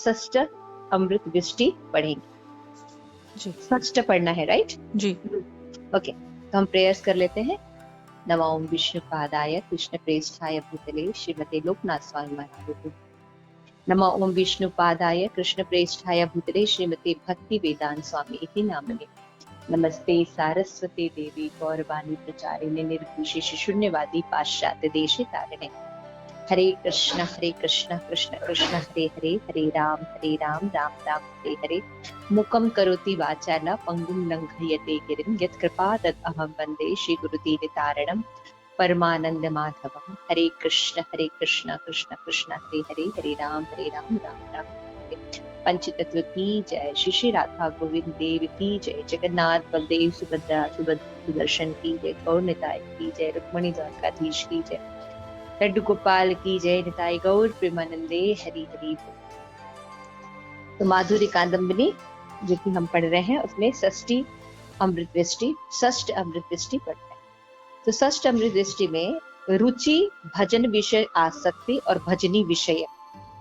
षष्ठ अमृत वृष्टि पढ़ेंगे। जी षष्ठ पढ़ना है, राइट? जी। ओके, तो हम प्रेयर्स कर लेते हैं। नमो ओम विष्णु पादाय कृष्ण प्रेष्ठाय भूतले श्रीमते लोकनाथ स्वामी महाराज। नमो ओम विष्णु पादाय कृष्ण प्रेष्ठाय भूतले श्रीमते भक्ति वेदांत स्वामी इति नामने। नमस्ते सारस्वती देवी गौरवाणी प्रचारिणे निर्विशेष शून्यवादी पाश्चात्य देशे तारिणे। हरे कृष्ण कृष्ण कृष्ण हरे हरे, हरे राम राम राम हरे हरे। मुखं करोति वाचालं पंगुं लंघयते गिरिं, यत्कृपा तदहं वन्दे श्रीगुरुदीनतारिणं परमानंद माधवम। हरे कृष्ण कृष्ण कृष्ण हरे हरे, हरे राम राम राम हरे। पंचतत्व की जय, श्री श्री राधा गोविंद देव की जय, जगन्नाथ बलदेव सुभद्रा सुदर्शन की जय, गौर निताय की जय, रुक्मणी द्वारकाधीश की जय, लड्डू गोपाल की जय, निताई गौर प्रेमानंदे हरि हरि बोल। तो माधुरी कादम्बरी जो कि हम पढ़ रहे हैं उसमें षष्ठ अमृत वृष्टि पढ़ रहे हैं। तो षष्ठ अमृत वृष्टि में रुचि, भजन विषय आसक्ति और भजनी विषय,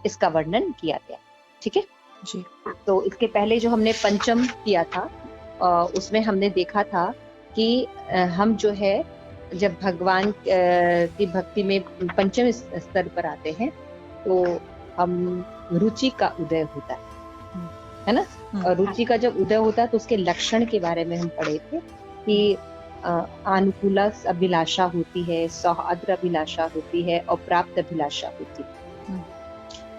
इसका वर्णन किया गया। ठीक है जी। तो इसके पहले जो हमने पंचम किया था उसमें हमने देखा था कि हम जो है जब भगवान की भक्ति में पंचम स्तर पर आते हैं तो हम रुचि का उदय होता है ना। और रुचि का जब उदय होता है तो उसके लक्षण के बारे में हम पढ़े थे कि अनुकूला अभिलाषा होती है, सौहार्द अभिलाषा होती है और प्राप्त अभिलाषा होती है।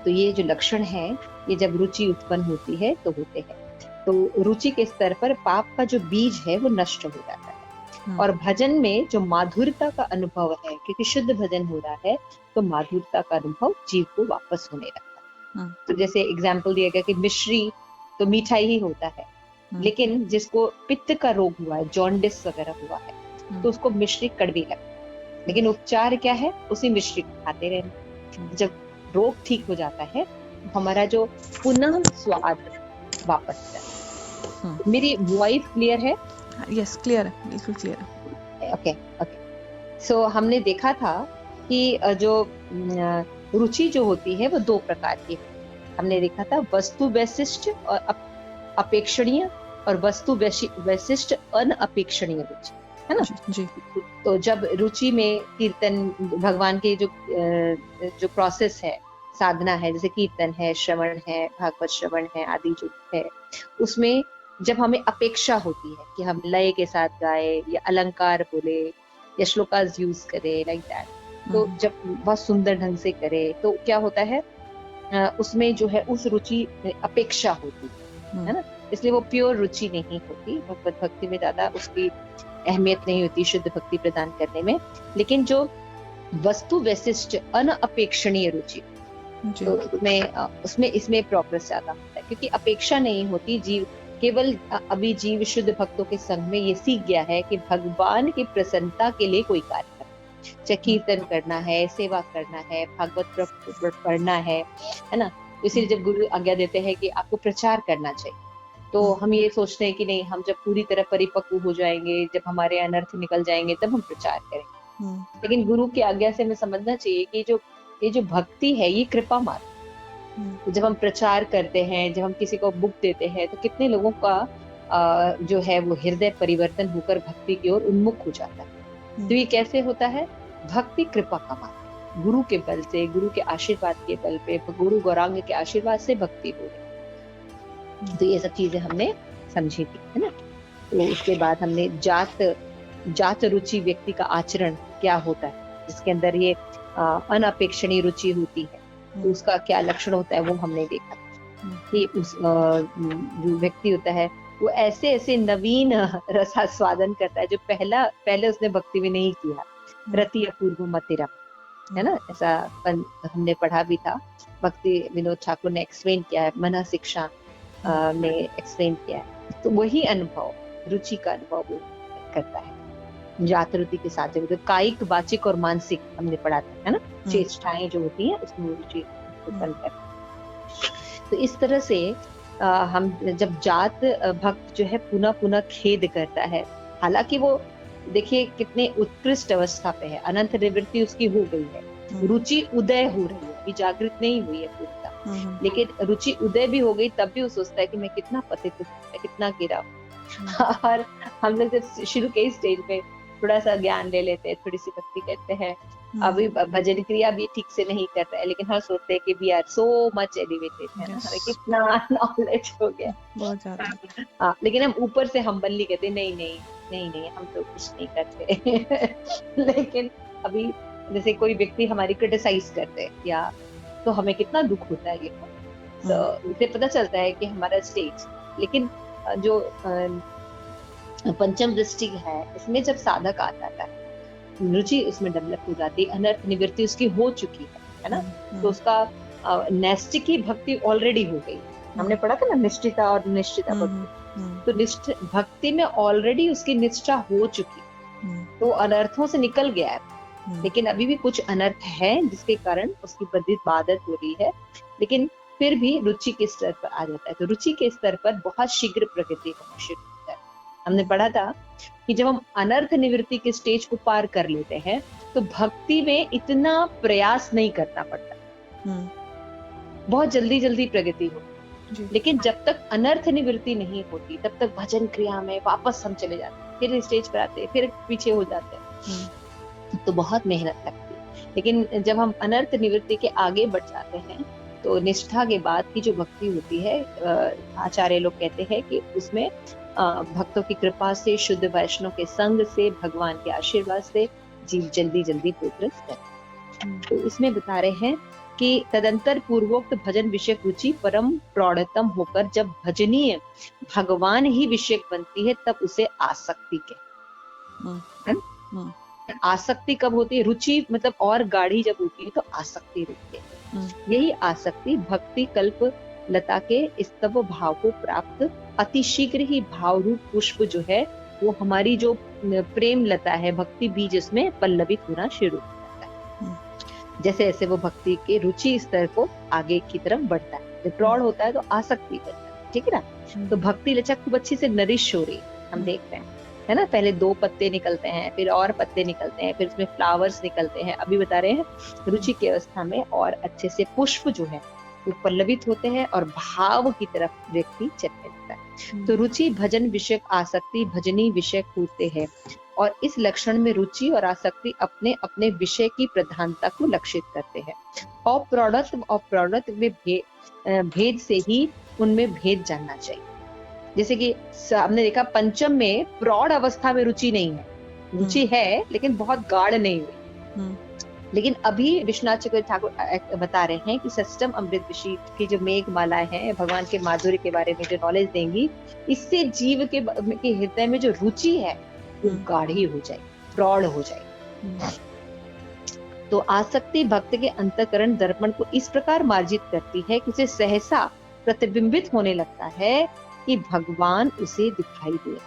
तो ये जो लक्षण है ये जब रुचि उत्पन्न होती है तो होते हैं। तो रुचि के स्तर पर पाप का जो बीज है वो नष्ट हो जाता है और भजन में जो माधुर्यता का अनुभव है, क्योंकि शुद्ध भजन हो रहा है तो माधुर्यता का अनुभव जीव को वापस होने लगता है। तो जैसे एग्जाम्पल दिया गया कि मिश्री तो मीठा ही होता है, लेकिन जिसको पित्त का रोग हुआ है, जॉन्डिस वगैरह हुआ है, तो उसको मिश्री कड़वी लगती है, लेकिन उपचार क्या है, उसी मिश्री को खाते रहना। जब रोग ठीक हो जाता है तो हमारा जो पुनः स्वाद वापस जाता है। मेरी वॉइस क्लियर है? यस, क्लियर है, बिल्कुल क्लियर है। ओके सो हमने देखा था कि जो रुचि जो होती है वो दो प्रकार की है। हमने देखा था वस्तु वैशिष्ट और अपेक्षणीय और वस्तु वैशिष्ट अनअपेक्षणीय रुचि, है ना? जी। तो जब रुचि में कीर्तन भगवान के जो प्रोसेस है, साधना है, जैसे कीर्तन है, श्रवण है, भागवत श्रवण है आदि जो है, उसमें जब हमें अपेक्षा होती है कि हम लय के साथ गाए या अलंकार बोले या श्लोकास यूज करे लाइक दैट, तो जब बहुत सुंदर ढंग से करे तो क्या होता है, उसमें जो है उस रुचि अपेक्षा होती है ना, इसलिए वो प्योर रुचि नहीं होती। भगवत भक्ति में ज्यादा उसकी अहमियत नहीं होती शुद्ध भक्ति प्रदान करने में। लेकिन जो वस्तु वैशिष्ट अनअपेक्षणीय रुचि, तो उसमें इसमें प्रोग्रेस ज्यादा होता है, क्योंकि अपेक्षा नहीं होती। जीव केवल अभी जीव शुद्ध भक्तों के संग में ये सीख गया है कि भगवान की प्रसन्नता के लिए कोई कार्य करना, चाहे कीर्तन करना है, सेवा करना है, भागवत पढ़ना है ना। इसलिए जब गुरु आज्ञा देते हैं कि आपको प्रचार करना चाहिए, तो हम ये सोचते हैं कि नहीं, हम जब पूरी तरह परिपक्व हो जाएंगे, जब हमारे अनर्थ निकल जाएंगे तब हम प्रचार करेंगे। लेकिन गुरु की आज्ञा से हमें समझना चाहिए कि ये जो भक्ति है ये कृपा मात्र। तो जब हम प्रचार करते हैं, जब हम किसी को बुक देते हैं, तो कितने लोगों का जो है वो हृदय परिवर्तन होकर भक्ति की ओर उन्मुख हो जाता है। तो ये कैसे होता है? भक्ति कृपा का मात्र, गुरु के बल से, गुरु के आशीर्वाद के बल पे, गुरु गौरांग के आशीर्वाद से भक्ति हो रही। तो ये सब चीजें हमने समझी थी, है ना। तो उसके बाद हमने जात रुचि व्यक्ति का आचरण क्या होता है, जिसके अंदर ये अनअपेक्षणीय रुचि होती है, तो उसका क्या लक्षण होता है वो हमने देखा कि उस जो व्यक्ति होता है वो ऐसे नवीन रसास्वादन करता है जो पहले उसने भक्ति में नहीं किया। रति अपूर्व मतिरम, है ना, ऐसा हमने पढ़ा भी था। भक्ति विनोद ठाकुर ने एक्सप्लेन किया है, मना शिक्षा ने एक्सप्लेन किया है। तो वही अनुभव, रुचि का अनुभव वो करता है जातरुति के साथ। तो कायिक, वाचिक और मानसिक हमने पढ़ा था, है ना, चेष्टाएं जो होती हैं उसमें रुचि उत्पन्न करती है। तो इस तरह से हम जब जात भक्त जो है पुनः खेद करता है, हालांकि वो देखिए कितने उत्कृष्ट अवस्था पे है, अनंत निवृत्ति उसकी हो गई है, रुचि उदय हो रही है, अभी जागृत नहीं हुई है पूर्णता, लेकिन रुचि उदय भी हो गई तब भी वो सोचता है कि मैं कितना पतित हूँ, मैं कितना गिरा हूँ। और हम लोग जब शुरू के स्टेज पे थोड़ा सा ज्ञान ले लेते हैं, थोड़ी सी भक्ति करते हैं, अभी भजन क्रिया भी ठीक से नहीं कर रहे हैं, लेकिन हम सोचते हैं कि we are so much elevated, है ना, हमें कितना नॉलेज हो गया, बहुत ज्यादा। हाँ, लेकिन हम ऊपर से हम्बली कहते नहीं नहीं नहीं नहीं, हम तो कुछ नहीं करते। लेकिन अभी जैसे कोई व्यक्ति हमारी क्रिटिसाइज करते हैं या, तो हमें कितना दुख होता है ये, तो इससे पता चलता है कि हमारा स्टेज। लेकिन जो पंचम दृष्टि है, इसमें जब साधक आ जाता है, रुचि उसमें डेवलप हो जाती है, अनर्थ निवृत्ति उसकी हो चुकी है ना, तो उसका नैष्टिक की भक्ति ऑलरेडी हो गई। हमने पढ़ा था ना निष्ठिता और निश्चिता भक्ति, तो निष्ठ भक्ति में ऑलरेडी उसकी निष्ठा हो चुकी, तो अनर्थों से निकल गया है। लेकिन अभी भी कुछ अनर्थ है जिसके कारण उसकी बद्धित बाधित हो रही है, लेकिन फिर भी रुचि के स्तर पर आ जाता है, तो रुचि के स्तर पर बहुत शीघ्र प्रगति होना शुरू होता है। हमने पढ़ा था कि जब हम अनर्थ निवृत्ति के स्टेज को पार कर लेते हैं तो भक्ति में इतना प्रयास नहीं करना पड़ता, बहुत जल्दी जल्दी प्रगति होती। लेकिन जब तक अनर्थ निवृत्ति नहीं होती तब तक भजन क्रिया में वापस हम चले जाते हैं, फिर स्टेज पर आते हैं, फिर पीछे हो जाते हैं, तो बहुत मेहनत लगती है। लेकिन जब हम अनर्थ निवृत्ति के आगे बढ़ जाते हैं तो निष्ठा के बाद की जो भक्ति होती है, आचार्य लोग कहते हैं कि उसमें भक्तों की कृपा से, शुद्ध वैष्णव के संग से, भगवान के आशीर्वाद से जीव जल्दी जल्दी प्रोग्रेस करते हैं। तो इसमें बता रहे हैं कि तदंतर पूर्वोक्त भजन विषय रुचि परम प्रौढ़तम होकर जब भजनीय भगवान ही विषय बनती है तब उसे आसक्ति कहते। आसक्ति कब होती है? रुचि मतलब और गाढ़ी जब होती है तो आसक्ति होती है। यही आसक्ति भक्ति कल्प लता के स्तव भाव को प्राप्त अतिशीघ्र ही भाव रूप पुष्प जो है वो हमारी जो प्रेम लता है, भक्ति बीज, उसमें पल्लवित होना शुरू हो जाता है। जैसे जैसे वो भक्ति के रुचि स्तर को आगे की तरफ बढ़ता है, जब प्रौढ़ होता है तो आसक्ति बढ़ता है, ठीक है ना। तो भक्ति लचक खूब अच्छी से नरिश हो रही हम देख रहे हैं, है ना। पहले 2 पत्ते निकलते हैं, फिर और पत्ते निकलते हैं, फिर उसमें फ्लावर्स निकलते हैं। अभी बता रहे हैं रुचि की अवस्था में और अच्छे से पुष्प जो है वो पल्लवित होते हैं और भाव की तरफ व्यक्ति चलने लगता है। तो रुचि भजन विषय आसक्ति भजनी विषय होते हैं और इस लक्षण में रुचि और आसक्ति अपने अपने विषय की प्रधानता को लक्षित करते हैं। अप्रौढ़त्व में भेद से ही उनमें भेद जानना चाहिए। जैसे कि हमने देखा पंचम में प्रौढ़ अवस्था में रुचि नहीं है, रुचि है लेकिन बहुत गाढ़ नहीं हुई। लेकिन अभी विश्वनाथ चक्रवर्ती ठाकुर बता रहे हैं कि सष्टम अमृत ऋषि की जो मेघ मालाएं हैं भगवान के माधुर्य के बारे में जो नॉलेज देंगी, इससे जीव के हृदय में जो रुचि है वो गाढ़ी हो जाए, प्रौढ़ हो जाए। तो आसक्ति भक्त के अंतःकरण दर्पण को इस प्रकार मार्जित करती है कि उसे सहसा प्रतिबिंबित होने लगता है कि भगवान उसे दिखाई दे,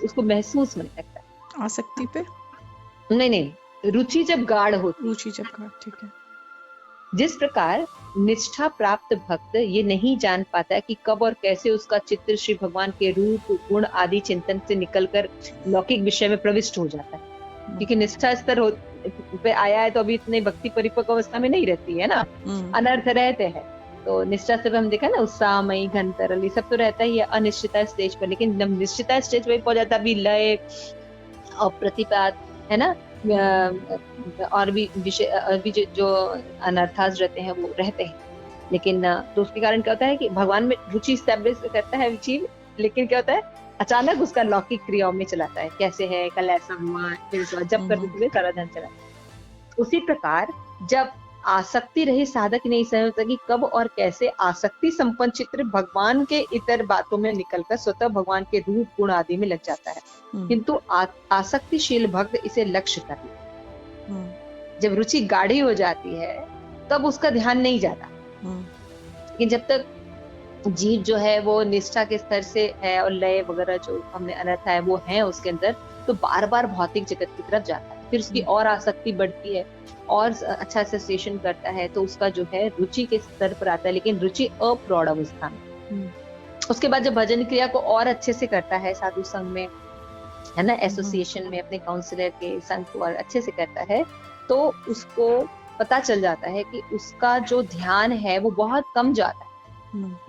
उसको महसूस होने लगता है। आसक्ति पे नहीं, रुचि जब गाढ़ होती, रुचि जब गाढ़, ठीक है। जिस प्रकार निष्ठा प्राप्त भक्त ये नहीं जान पाता कि कब और कैसे उसका चित्त श्री भगवान के रूप गुण आदि चिंतन से निकलकर लौकिक विषय में प्रविष्ट हो जाता है, क्योंकि निष्ठा स्तर पे आया है तो अभी इतने भक्ति परिपक्व अवस्था में नहीं रहती है ना, अनर्थ रहते हैं। तो निष्ठा से हम देखा ना उत्साहमयी घन तरल ये सब तो रहता ही है अनिश्चिता स्टेज पर, लेकिन जब निश्चिता स्टेज पे पहुंच जाता अभी लय और प्रतिपाद, है ना, और भी विषय अभी जो अनर्थास रहते हैं वो रहते हैं। लेकिन तो उसके कारण क्या होता है कि भगवान में रुचि स्टैब्लिश करता है जीव, लेकिन क्या होता है अचानक उसका लौकिक क्रियाओं में चलाता है, कैसे है कल ऐसा हुआ, फिर जब करते हुए सारा धन चला। उसी प्रकार जब आसक्ति रही साधक नहीं समझता कि कब और कैसे आसक्ति संपन्न चित्र भगवान के इतर बातों में निकलकर स्वतः भगवान के रूप गुण आदि में लग जाता है, किंतु आसक्तिशील भक्त इसे लक्ष्य कर लेता। जब रुचि गाढ़ी हो जाती है तब उसका ध्यान नहीं जाता, लेकिन जब तक जीव जो है वो निष्ठा के स्तर से है और लय वगैरह जो हमने अनर्थ है वो है उसके अंदर, तो बार बार भौतिक जगत की तरफ जाता है, फिर उसकी और आसक्ति बढ़ती है और अच्छा एसोसिएशन करता है, तो उसका जो है रुचि के स्तर पर आता है, लेकिन रुचि अप्रौढ़ अवस्था में। उसके बाद जब भजन क्रिया को और अच्छे से करता है साधु संघ में, है ना, एसोसिएशन में अपने काउंसलर के संग को और अच्छे से करता है, तो उसको पता चल जाता है कि उसका जो ध्यान है वो बहुत कम जाता है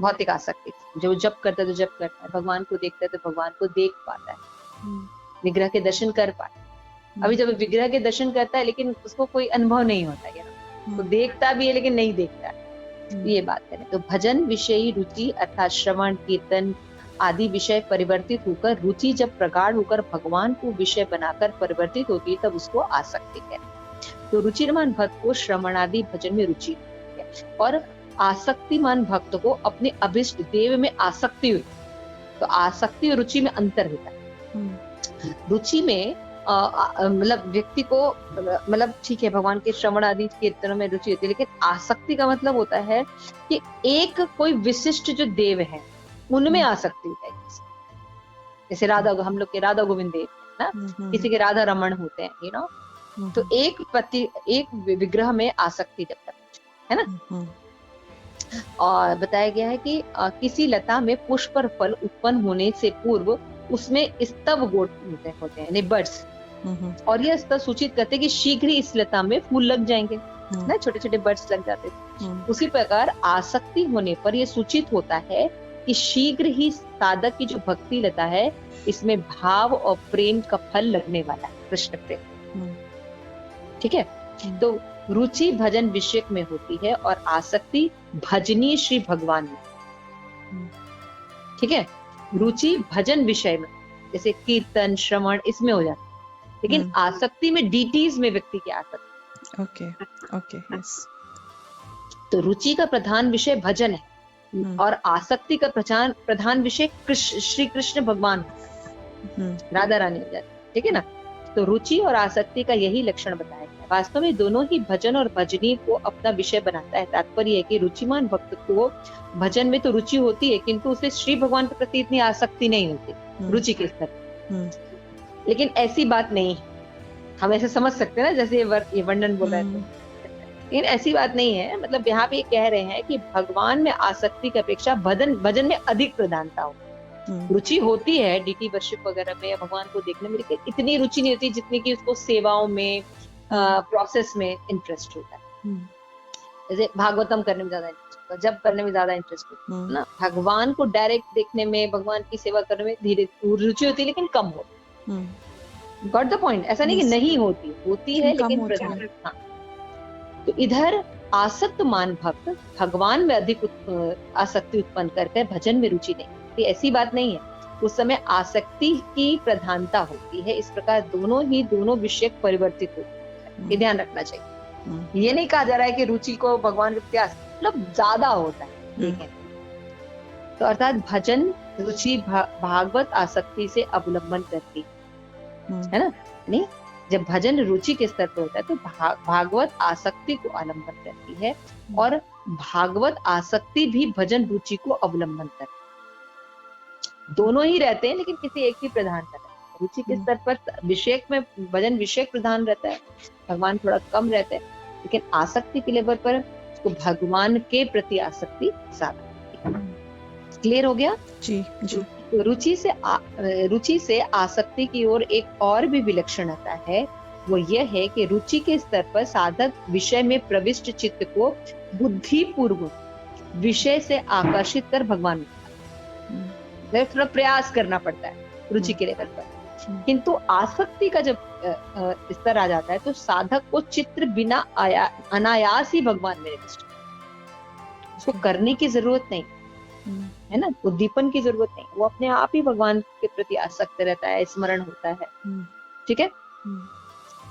भौतिक आसक्ति। जो जप करता है तो जप करता है, भगवान को देखता है तो भगवान को देख पाता है, विग्रह के दर्शन कर पाता है। अभी जब विग्रह के दर्शन करता है लेकिन उसको कोई अनुभव नहीं होता है, तो देखता भी है लेकिन नहीं देखता है। ये बात करें तो भजन विषयी रुचि अर्थात श्रवण कीर्तन आदि विषय परिवर्तित होकर रुचि जब प्रगाढ़ होकर भगवान को विषय बनाकर परिवर्तित होती है तब उसको आसक्ति कहते हैं। तो रुचिरमान भक्त को श्रवण आदि भजन में रुचि होती है और आसक्तिमान भक्त को अपने अभिष्ट देव में आसक्ति हुई। तो आसक्ति और रुचि में अंतर होता है। रुचि में मतलब व्यक्ति को मतलब ठीक है भगवान के श्रवण आदि कीर्तनों में रुचि होती है, लेकिन आसक्ति का मतलब होता है कि एक कोई विशिष्ट जो देव है उनमें आसक्ति होता है। जैसे राधा, हम लोग के राधा गोविंद देव है ना, किसी के राधा रमण होते हैं, यू नो, तो एक विग्रह में आसक्ति जब तक है ना। और बताया गया है कि किसी लता में पुष्प पर फल उत्पन्न होने से पूर्व उसमें स्तव गोट होते हैं बर्ड्स, और यह स्तर सूचित करते हैं कि शीघ्र ही इस लता में फूल लग जाएंगे ना, छोटे छोटे बर्ड्स लग जाते थे। उसी प्रकार आसक्ति होने पर यह सूचित होता है कि शीघ्र ही साधक की जो भक्ति लता है इसमें भाव और प्रेम का फल लगने वाला है, कृष्ण प्रेम। ठीक है, तो रुचि भजन विषय में होती है और आसक्ति भजनीय श्री भगवान में। ठीक है, रुचि भजन विषय में जैसे कीर्तन श्रवण इसमें हो जाता है, लेकिन आसक्ति में डीटीज में व्यक्ति की आसक्ति। Okay okay, yes. तो रुचि का प्रधान विषय भजन है और आसक्ति का प्रधान विषय श्री कृष्ण भगवान, राधा रानी हो जाती है। ठीक है ना, तो रुचि और आसक्ति का यही लक्षण बताया गया। वास्तव में दोनों ही भजन और भजनी को अपना विषय बनाता है। तात्पर्य है कि रुचिमान भक्त को भजन में तो रुचि होती है किंतु उसे श्री भगवान के प्रति इतनी आसक्ति नहीं होती रुचि के स्तर। लेकिन ऐसी बात नहीं है, हम ऐसे समझ सकते हैं ना, जैसे ये वर्णन बोला है, लेकिन ऐसी बात नहीं है। मतलब यहाँ पे कह रहे हैं कि भगवान में आसक्ति की अपेक्षा भजन में अधिक प्रधानता हो। रुचि होती है डीटी वर्शिप वगैरह में या भगवान को देखने में, लेकिन इतनी रुचि नहीं होती जितनी कि उसको सेवाओं में प्रोसेस में इंटरेस्ट होता है। जैसे भागवतम करने में ज्यादा इंटरेस्ट होता है, जब करने में ज्यादा इंटरेस्ट होता है ना। भगवान को डायरेक्ट देखने में, भगवान की सेवा करने में धीरे रुचि होती है लेकिन कम होती। Got the point? ऐसा नहीं कि नहीं होती है लेकिन प्रधान। हाँ, तो इधर आसक्त मान भक्त भगवान में अधिक आसक्ति उत्पन्न करके भजन में रुचि नहीं, ऐसी बात नहीं है। उस समय आसक्ति की प्रधानता होती है। इस प्रकार दोनों विषय परिवर्तित होते हैं, ये ध्यान रखना चाहिए। ये नहीं कहा जा रहा है कि रुचि को भगवान के प्रति मतलब ज्यादा होता है, ठीक है। तो अर्थात भजन रुचि भागवत आसक्ति से अवलंबन करती है ना। नहीं, जब भजन रुचि के स्तर पर होता है तो भागवत आसक्ति को अवलंबन करती है और भागवत आसक्ति भी भजन रुचि को अवलंबन करती है। दोनों ही रहते हैं लेकिन किसी एक ही प्रधान रहता है। रुचि के स्तर पर विषय में भजन विषय प्रधान रहता है, भगवान थोड़ा कम रहता है, लेकिन आसक्ति के लेवल पर उसको भगवान के प्रति आसक्ति ज्यादा। क्लियर हो गया? जी जी। तो रुचि से आसक्ति की ओर एक और भी विलक्षणता है, वो यह है कि रुचि के स्तर पर साधक विषय में प्रविष्ट चित्त को बुद्धिपूर्वक विषय से आकर्षित कर भगवान में थोड़ा प्रयास करना पड़ता है रुचि के लेवल पर। किंतु आसक्ति का जब स्तर आ जाता है तो साधक को चित्र बिना अनायास ही भगवान में निविष्ट, उसको करने की जरूरत नहीं है ना, उद्दीपन की जरूरत नहीं, वो अपने आप ही भगवान के प्रति आसक्त रहता है, स्मरण होता है। ठीक है,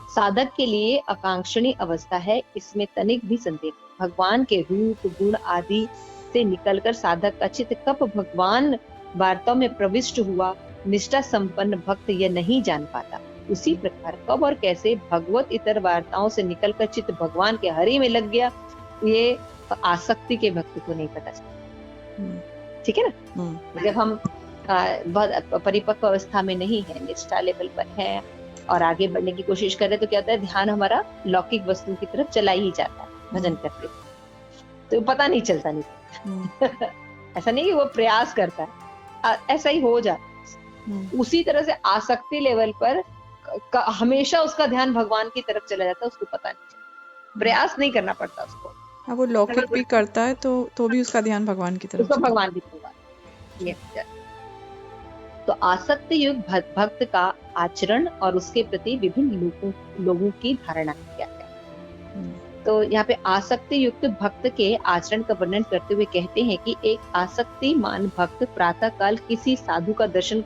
साधक के लिए आकांक्षणीय अवस्था है, इसमें तनिक भी संदेह। भगवान के रूप गुण आदि से निकलकर साधक का चित्त कब भगवान वार्ता में प्रविष्ट हुआ, निष्ठा संपन्न भक्त यह नहीं जान पाता। उसी प्रकार कब और कैसे भगवत इतर वार्ताओं से निकलकर चित्त भगवान के हरि में लग गया, ये आसक्ति के भक्त को नहीं पता चलता। ठीक है ना। जब हम बहुत परिपक्व अवस्था में नहीं है, निष्ठा लेवल पर है और आगे बढ़ने की कोशिश कर रहे तो क्या होता है, ध्यान हमारा लौकिक वस्तु की तरफ चला ही जाता है भजन करते, तो पता नहीं चलता नहीं ऐसा नहीं कि वो प्रयास करता है, ऐसा ही हो जाता है। उसी तरह से आसक्ति लेवल पर हमेशा उसका ध्यान भगवान की तरफ चला जाता है, उसको पता नहीं चलता। प्रयास नहीं करना पड़ता उसको, हाँ, वो लौकिक भी करता है तो भी उसका ध्यान भगवान की तरफ उसको जाता है। भगवान की होगा। तो आसक्ति युक्त भक्त का आचरण और उसके प्रति विभिन्न लोगों की धारणा क्या है। तो यहाँ पे आसक्ति युक्त भक्त के आचरण का वर्णन करते हुए कहते हैं कि एक आसक्तिमान भक्त प्रातः काल किसी साधु का दर्शन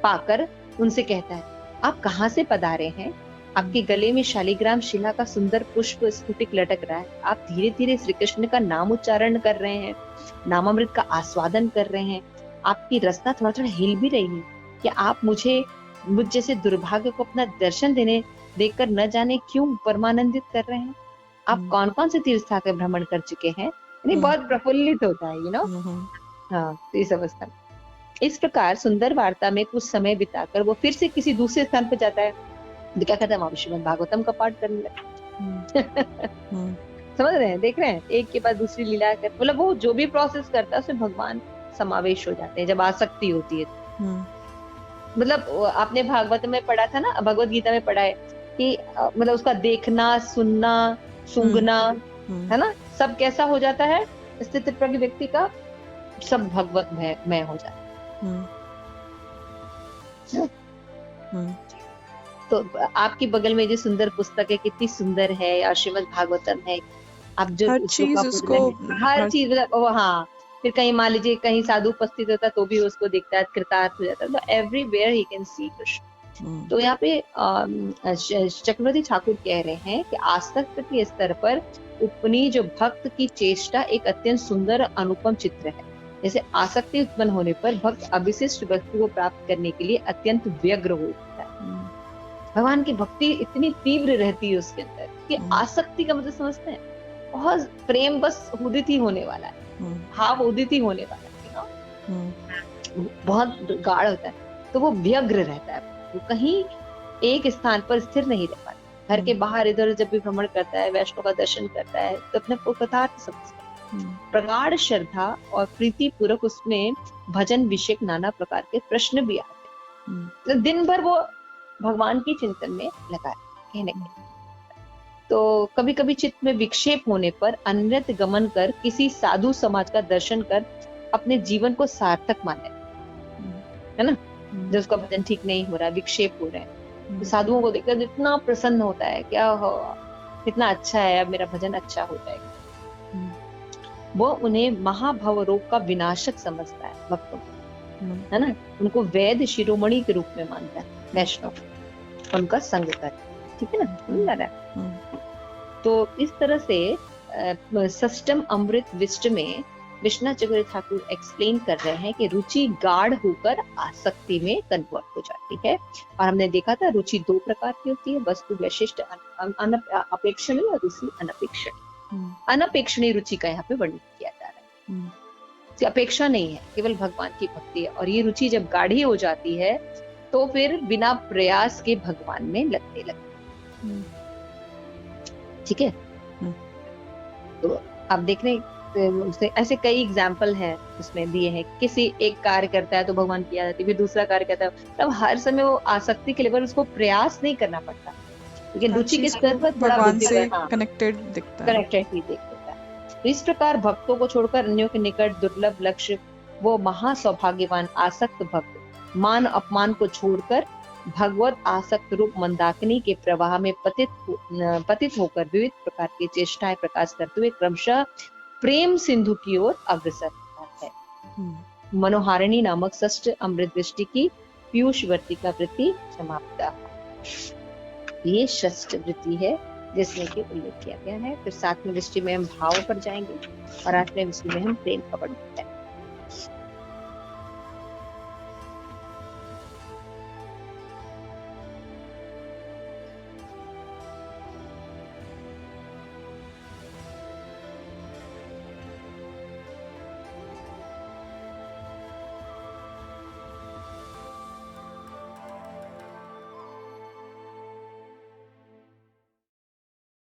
पाकर उनसे कहता है, आप कहाँ से पधारे हैं? आपके गले में शालिग्राम शिला का सुंदर पुष्प स्फुटिक लटक रहा है। आप धीरे धीरे श्री कृष्ण का नाम उच्चारण कर रहे हैं, नामामृत का आस्वादन कर रहे हैं। आपकी रसना थोड़ा थोड़ा हिल भी रही है। क्या आप मुझ जैसे दुर्भाग्य को अपना दर्शन देकर न जाने क्यों परमानंदित कर रहे हैं? आप कौन कौन से तीर्थ के भ्रमण कर चुके हैं? यानी बहुत प्रफुल्लित होता है, यू नो। हाँ, तो इस अवस्था में इस प्रकार सुंदर वार्ता में कुछ समय बिताकर वो फिर से किसी दूसरे स्थान पर जाता है। तो क्या कहता है, वहां श्रीमद् भागवतम का पाठ करने लगता। समझ रहे हैं, देख रहे हैं, एक के बाद दूसरी लीला कर, मतलब वो जो भी प्रोसेस करता है उसमें भगवान समावेश हो जाते हैं जब आसक्ति होती है। मतलब आपने भागवत में पढ़ा था ना, भगवत गीता में पढ़ा है कि मतलब उसका देखना, सुनना, सूंघना, है ना, सब कैसा हो जाता है, स्थित प्रज्ञ व्यक्ति का सब भगवत में हो जाता है। तो आपकी बगल में जो सुंदर पुस्तक है, कितनी सुंदर है, और श्रीमद् भागवतम है, आप जो हर चीज उसको, हर चीज, हाँ, फिर कहीं मान लीजिए कहीं साधु उपस्थित होता है तो भी उसको दिखता है, कृतार्थ हो जाता है। तो everywhere he can see Krishna. तो यहाँ पे चक्रवर्ती ठाकुर कह रहे हैं कि आसक्त के स्तर पर उपनी जो भक्त की चेष्टा एक अत्यंत सुंदर अनुपम चित्र है। जैसे आसक्ति उत्पन्न होने पर भक्त अविशिष्ट वस्तु को प्राप्त करने के लिए अत्यंत व्यग्र हो जाता है। भगवान की भक्ति इतनी तीव्र रहती है उसके अंदर कि आसक्ति का मतलब समझते हैं, बहुत प्रेम बस उदित ही होने वाला है, भाव उदित ही होने वाला है, बहुत गाढ़ होता है। तो वो व्यग्र रहता है, वो कहीं एक स्थान पर स्थिर नहीं रह पाता। घर के बाहर इधर जब भी भ्रमण करता है, वैष्णव का दर्शन करता है, तो अपने को कृतार्थ समझता है। प्रगाढ़ श्रद्धा और प्रीति पूर्वक उसमें भजन विषय नाना प्रकार के प्रश्न भी आते हैं। तो दिन भर वो भगवान की चिंतन में लगा है, कहने के। तो कभी कभी चित्त में विक्षेप होने पर अन्यत्र गमन कर किसी साधु समाज का दर्शन कर अपने जीवन को सार्थक माने, है ना। जब उसका भजन ठीक नहीं हो रहा, विक्षेप हो रहा है, तो साधुओं को देखकर इतना प्रसन्न होता है, क्या हो, कितना अच्छा है, अब मेरा भजन अच्छा हो जाएगा। वो उन्हें महाभव रोग का विनाशक समझता है, भक्तों को, है ना। उनको वैद्य शिरोमणि के रूप में मानता है, वैष्णव, उनका संग कर, ठीक है ना, समझ आ रहा है। तो इस तरह से सष्टम अमृत विष्ट में विश्वनाथ चक्रवर्ती ठाकुर एक्सप्लेन कर रहे हैं कि रुचि गाढ़ होकर आसक्ति में कन्वर्ट हो जाती है। और हमने देखा था रुचि दो प्रकार की होती है, वस्तु विशिष्ट अपेक्षणीय और दूसरी अनपेक्षणीय। अनपेक्षणीय रुचि का यहाँ पे वर्णन किया जा रहा है। अपेक्षा नहीं है, केवल भगवान की भक्ति है। और ये रुचि जब गाढ़ी हो जाती है तो फिर बिना प्रयास के भगवान में लगने लगती, ठीक है। तो आप देख रहे हैं, ऐसे कई एग्जाम्पल हैं उसमें दिए हैं। किसी एक कार्य करता है तो भगवान की याद आती है, फिर दूसरा कार्य करता है, तब हर समय वो आसक्ति के लेवल उसको प्रयास नहीं करना पड़ता, लेकिन रुचि के स्तर पर भगवान से कनेक्टेड दिखता है, कनेक्टेड ही दिखता है। तो इस प्रकार भक्तों को छोड़कर अन्यों के निकट दुर्लभ लक्ष्य वो महासौभाग्यवान आसक्त भक्त मान अपमान को छोड़कर भगवत आसक्त रूप मंदाकिनी के प्रवाह में पतित होकर विविध प्रकार की चेष्टाएं प्रकाश करते हुए क्रमशः प्रेम सिंधु की ओर अग्रसर होता है। मनोहारिणी नामक षष्ठ अमृत वृष्टि की पीयूष वर्ती का वृत्ति समाप्त। ये षष्ठ वृत्ति है जिसमें कि उल्लेख किया गया है। फिर 7वें वृष्टि में हम भाव पर जाएंगे और 8वें वृष्टि में हम प्रेम का वर्णन करेंगे।